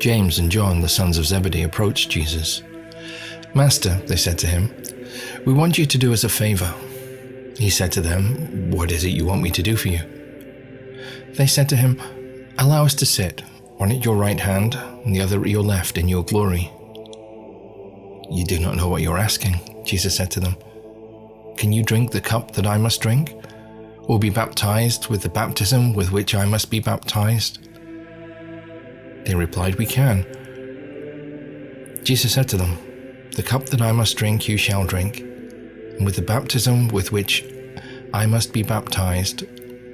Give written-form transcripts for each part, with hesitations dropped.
James and John, the sons of Zebedee, approached Jesus. "Master," they said to him, "we want you to do us a favor." He said to them, "What is it you want me to do for you?" They said to him, "Allow us to sit, one at your right hand and the other at your left in your glory." "You do not know what you're asking," Jesus said to them. "Can you drink the cup that I must drink, or be baptized with the baptism with which I must be baptized?" They replied, "We can." Jesus said to them, "The cup that I must drink you shall drink, and with the baptism with which I must be baptized,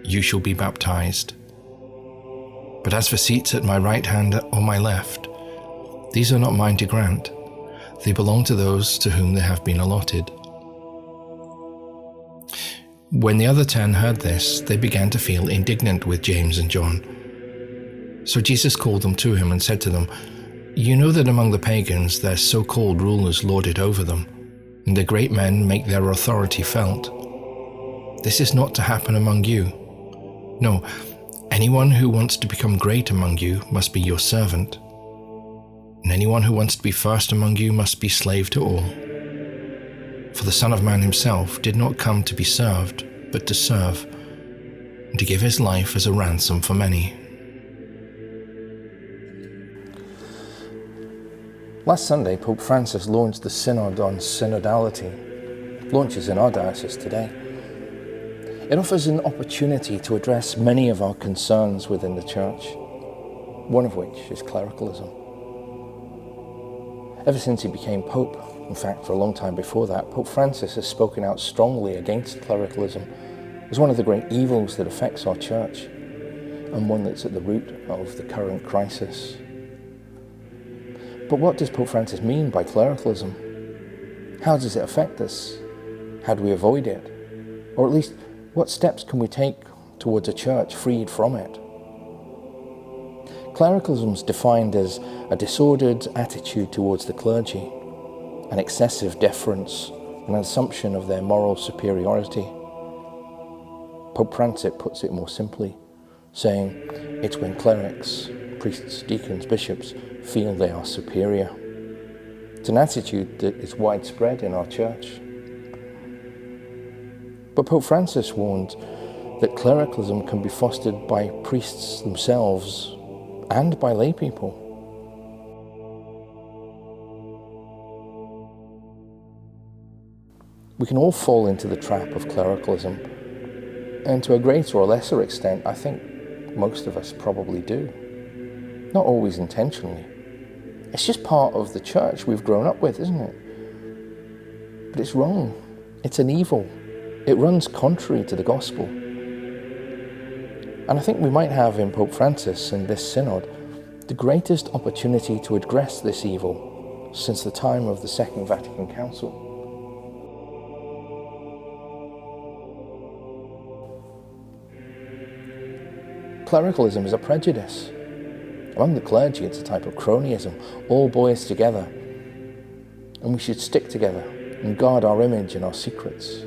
you shall be baptized. But as for seats at my right hand or my left, these are not mine to grant. They belong to those to whom they have been allotted." When the other 10 heard this, they began to feel indignant with James and John. So Jesus called them to him and said to them, "You know that among the pagans their so-called rulers lord it over them, and the great men make their authority felt. This is not to happen among you. No, anyone who wants to become great among you must be your servant, and anyone who wants to be first among you must be slave to all. For the Son of Man himself did not come to be served, but to serve, and to give his life as a ransom for many." Last Sunday, Pope Francis launched the Synod on Synodality. Launches in our diocese today. It offers an opportunity to address many of our concerns within the Church, one of which is clericalism. Ever since he became Pope, in fact for a long time before that, Pope Francis has spoken out strongly against clericalism as one of the great evils that affects our Church, and one that's at the root of the current crisis. But what does Pope Francis mean by clericalism? How does it affect us? How do we avoid it? Or at least, what steps can we take towards a church freed from it? Clericalism is defined as a disordered attitude towards the clergy, an excessive deference, an assumption of their moral superiority. Pope Francis puts it more simply, saying it's when clerics, priests, deacons, bishops feel they are superior. It's an attitude that is widespread in our church. But Pope Francis warned that clericalism can be fostered by priests themselves and by lay people. We can all fall into the trap of clericalism, and to a greater or lesser extent, I think most of us probably do. Not always intentionally. It's just part of the church we've grown up with, isn't it? But it's wrong. It's an evil. It runs contrary to the gospel. And I think we might have in Pope Francis and this synod the greatest opportunity to address this evil since the time of the Second Vatican Council. Clericalism is a prejudice. Among the clergy, it's a type of cronyism, all boys together. And we should stick together and guard our image and our secrets.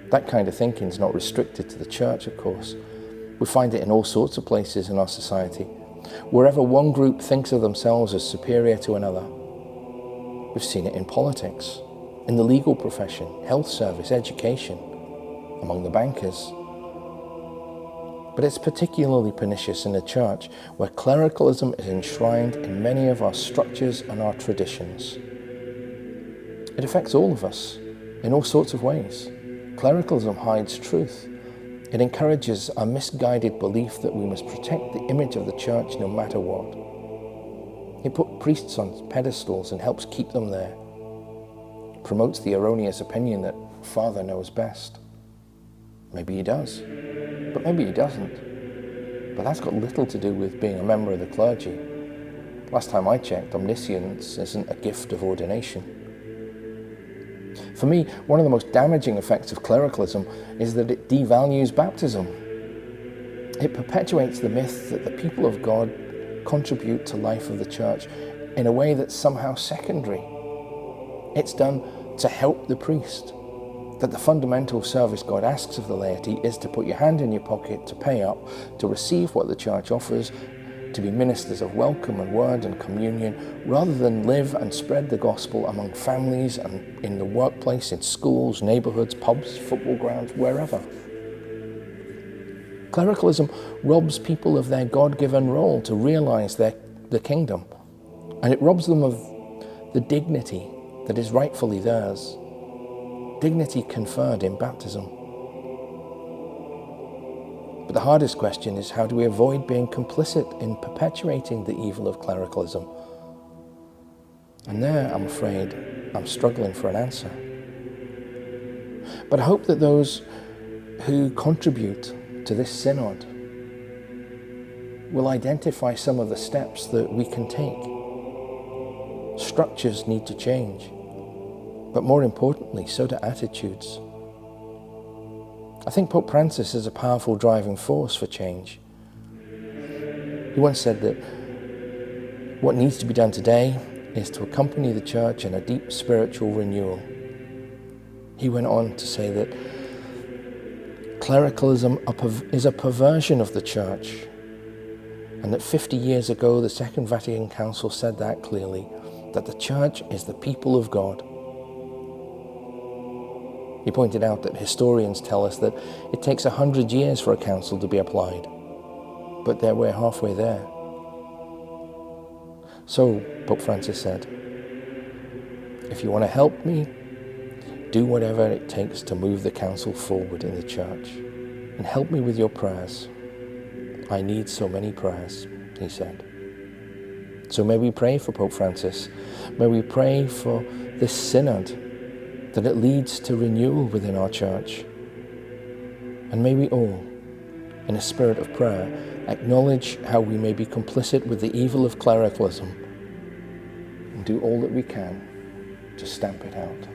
That kind of thinking is not restricted to the church, of course. We find it in all sorts of places in our society. Wherever one group thinks of themselves as superior to another. We've seen it in politics, in the legal profession, health service, education, among the bankers. But it's particularly pernicious in the church, where clericalism is enshrined in many of our structures and our traditions. It affects all of us in all sorts of ways. Clericalism hides truth. It encourages a misguided belief that we must protect the image of the church no matter what. It puts priests on pedestals and helps keep them there. It promotes the erroneous opinion that Father knows best. Maybe he does. But maybe he doesn't. But that's got little to do with being a member of the clergy. Last time I checked, omniscience isn't a gift of ordination. For me, one of the most damaging effects of clericalism is that it devalues baptism. It perpetuates the myth that the people of God contribute to life of the church in a way that's somehow secondary. It's done to help the priest. That the fundamental service God asks of the laity is to put your hand in your pocket, to pay up, to receive what the church offers, to be ministers of welcome and word and communion, rather than live and spread the gospel among families and in the workplace, in schools, neighbourhoods, pubs, football grounds, wherever. Clericalism robs people of their God-given role to realise the kingdom, and it robs them of the dignity that is rightfully theirs, dignity conferred in baptism. But the hardest question is, how do we avoid being complicit in perpetuating the evil of clericalism? And there, I'm afraid, I'm struggling for an answer. But I hope that those who contribute to this synod will identify some of the steps that we can take. Structures need to change, but more importantly, so do attitudes. I think Pope Francis is a powerful driving force for change. He once said that what needs to be done today is to accompany the Church in a deep spiritual renewal. He went on to say that clericalism is a perversion of the Church, and that 50 years ago the Second Vatican Council said that clearly, that the Church is the people of God. He pointed out that historians tell us that it takes 100 years for a council to be applied, but we're halfway there. So, Pope Francis said, if you want to help me, do whatever it takes to move the council forward in the Church, and help me with your prayers. I need so many prayers, he said. So may we pray for Pope Francis. May we pray for this synod, that it leads to renewal within our Church. And may we all, in a spirit of prayer, acknowledge how we may be complicit with the evil of clericalism and do all that we can to stamp it out.